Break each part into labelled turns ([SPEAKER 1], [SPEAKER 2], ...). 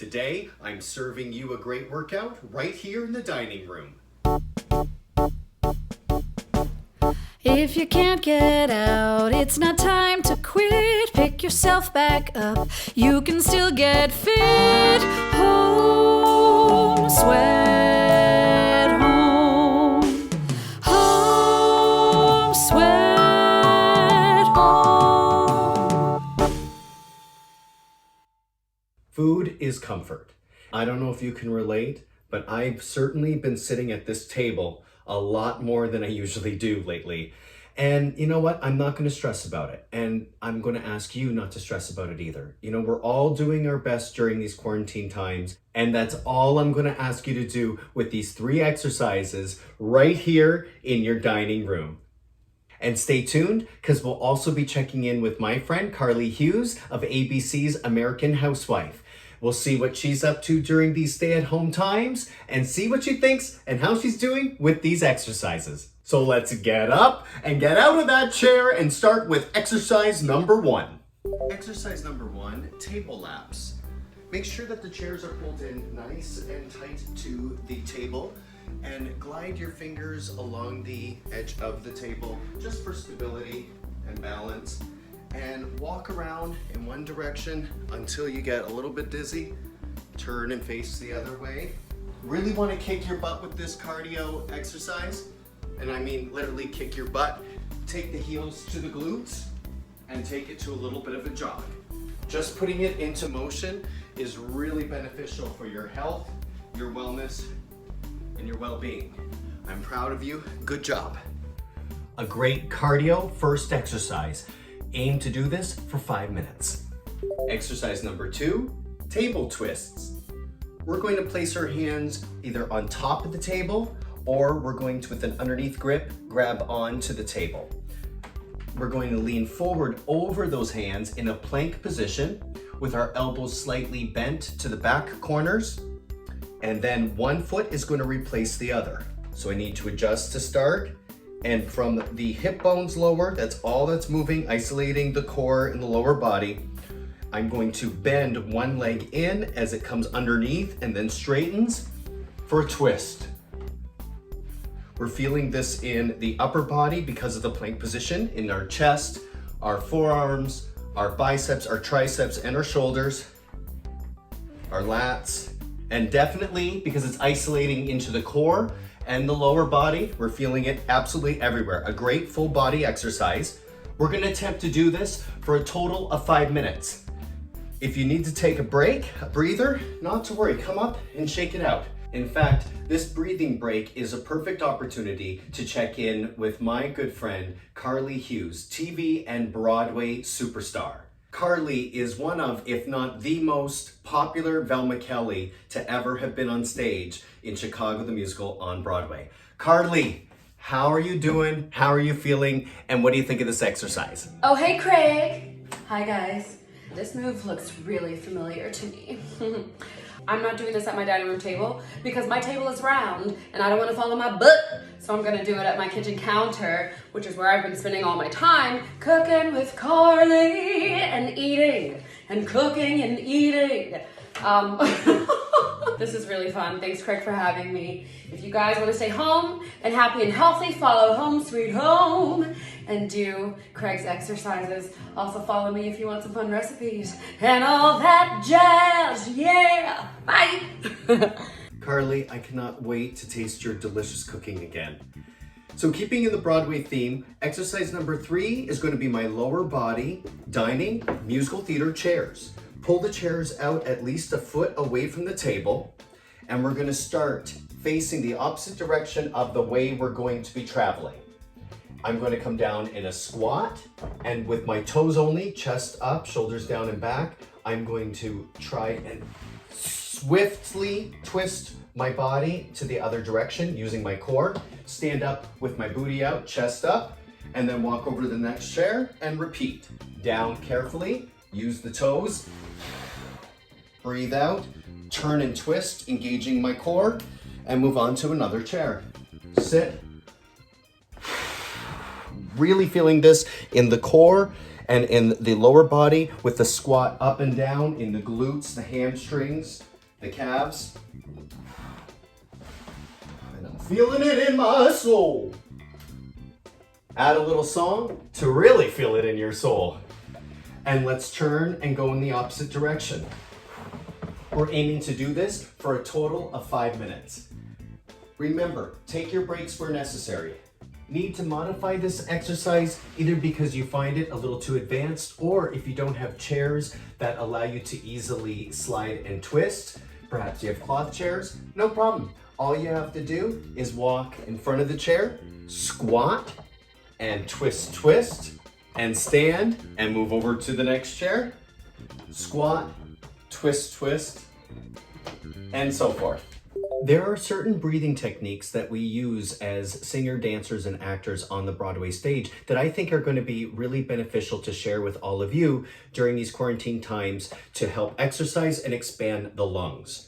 [SPEAKER 1] Today, I'm serving you a great workout right here in the dining room.
[SPEAKER 2] If you can't get out, it's not time to quit. Pick yourself back up. You can still get fit. Home, sweat home. Home, sweat home.
[SPEAKER 1] Food is comfort. I don't know if you can relate, but I've certainly been sitting at this table a lot more than I usually do lately. And you know what? I'm not going to stress about it. And I'm going to ask you not to stress about it either. You know, we're all doing our best during these quarantine times. And that's all I'm going to ask you to do with these 3 exercises right here in your dining room. And stay tuned, because we'll also be checking in with my friend Carly Hughes of ABC's American Housewife. We'll see what she's up to during these stay-at-home times and see what she thinks and how she's doing with these exercises. So let's get up and get out of that chair and start with exercise number 1. Exercise number 1, table laps. Make sure that the chairs are pulled in nice and tight to the table and glide your fingers along the edge of the table just for stability and balance. And walk around in one direction until you get a little bit dizzy. Turn and face the other way. Really want to kick your butt with this cardio exercise. And I mean literally kick your butt. Take the heels to the glutes and take it to a little bit of a jog. Just putting it into motion is really beneficial for your health, your wellness, and your well-being. I'm proud of you. Good job. A great cardio first exercise. Aim to do this for 5 minutes. Exercise number 2, table twists. We're going to place our hands either on top of the table or we're going to, with an underneath grip, grab onto the table. We're going to lean forward over those hands in a plank position with our elbows slightly bent to the back corners. And then one foot is going to replace the other. So I need to adjust to start. And from the hip bones lower, that's all that's moving, isolating the core and the lower body. I'm going to bend one leg in as it comes underneath and then straightens for a twist. We're feeling this in the upper body because of the plank position, in our chest, our forearms, our biceps, our triceps, and our shoulders, our lats, and definitely because it's isolating into the core and the lower body, we're feeling it absolutely everywhere. A great full body exercise. We're going to attempt to do this for a total of 5 minutes. If you need to take a break, a breather, not to worry, come up and shake it out. In fact, this breathing break is a perfect opportunity to check in with my good friend, Carly Hughes, TV and Broadway superstar. Carly is one of, if not the most popular Velma Kelly to ever have been on stage in Chicago the Musical on Broadway. Carly, how are you doing? How are you feeling? And what do you think of this exercise?
[SPEAKER 3] Oh, hey, Craig. Hi, guys. This move looks really familiar to me. I'm not doing this at my dining room table because my table is round and I don't want to fall on my butt. So I'm gonna do it at my kitchen counter, which is where I've been spending all my time cooking with Carly and eating and cooking and eating. This is really fun. Thanks, Craig, for having me. If you guys want to stay home and happy and healthy, follow Home Sweet Home and do Craig's exercises. Also follow me if you want some fun recipes and all that jazz. Yeah, bye.
[SPEAKER 1] Carly, I cannot wait to taste your delicious cooking again. So keeping in the Broadway theme, exercise number 3 is going to be my lower body dining musical theater chairs. Pull the chairs out at least a foot away from the table, and we're going to start facing the opposite direction of the way we're going to be traveling. I'm going to come down in a squat, and with my toes only, chest up, shoulders down and back, I'm going to try and swiftly twist my body to the other direction using my core. Stand up with my booty out, chest up, and then walk over to the next chair and repeat. Down carefully, use the toes, breathe out, turn and twist, engaging my core, and move on to another chair. Sit. Really feeling this in the core and in the lower body with the squat up and down in the glutes, the hamstrings, the calves. And I'm feeling it in my soul. Add a little song to really feel it in your soul. And let's turn and go in the opposite direction. We're aiming to do this for a total of 5 minutes. Remember, take your breaks where necessary. Need to modify this exercise either because you find it a little too advanced, or if you don't have chairs that allow you to easily slide and twist. Perhaps you have cloth chairs, no problem. All you have to do is walk in front of the chair, squat, and twist, and stand, and move over to the next chair. Squat, twist, and so forth. There are certain breathing techniques that we use as singer, dancers, and actors on the Broadway stage that I think are going to be really beneficial to share with all of you during these quarantine times to help exercise and expand the lungs.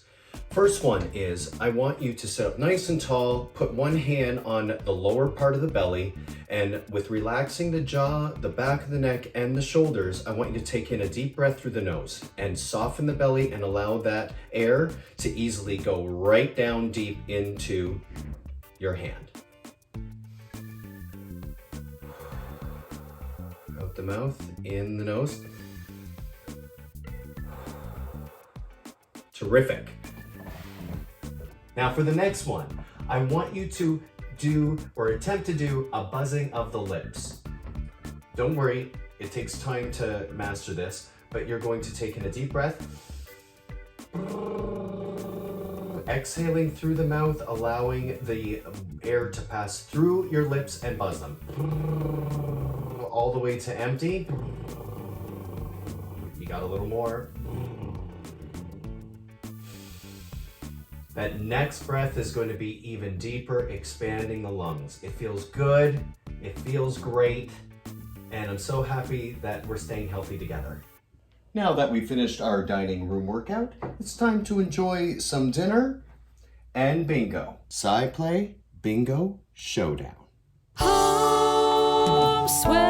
[SPEAKER 1] First one is, I want you to sit up nice and tall, put one hand on the lower part of the belly, and with relaxing the jaw, the back of the neck, and the shoulders, I want you to take in a deep breath through the nose and soften the belly and allow that air to easily go right down deep into your hand. Out the mouth, in the nose. Terrific. Now for the next one, I want you to do or attempt to do a buzzing of the lips. Don't worry, it takes time to master this, but you're going to take in a deep breath, exhaling through the mouth, allowing the air to pass through your lips and buzz them. All the way to empty. You got a little more. That next breath is going to be even deeper, expanding the lungs. It feels good, it feels great, and I'm so happy that we're staying healthy together. Now that we've finished our dining room workout, it's time to enjoy some dinner and bingo. Side play, bingo, showdown.
[SPEAKER 2] Home sweat.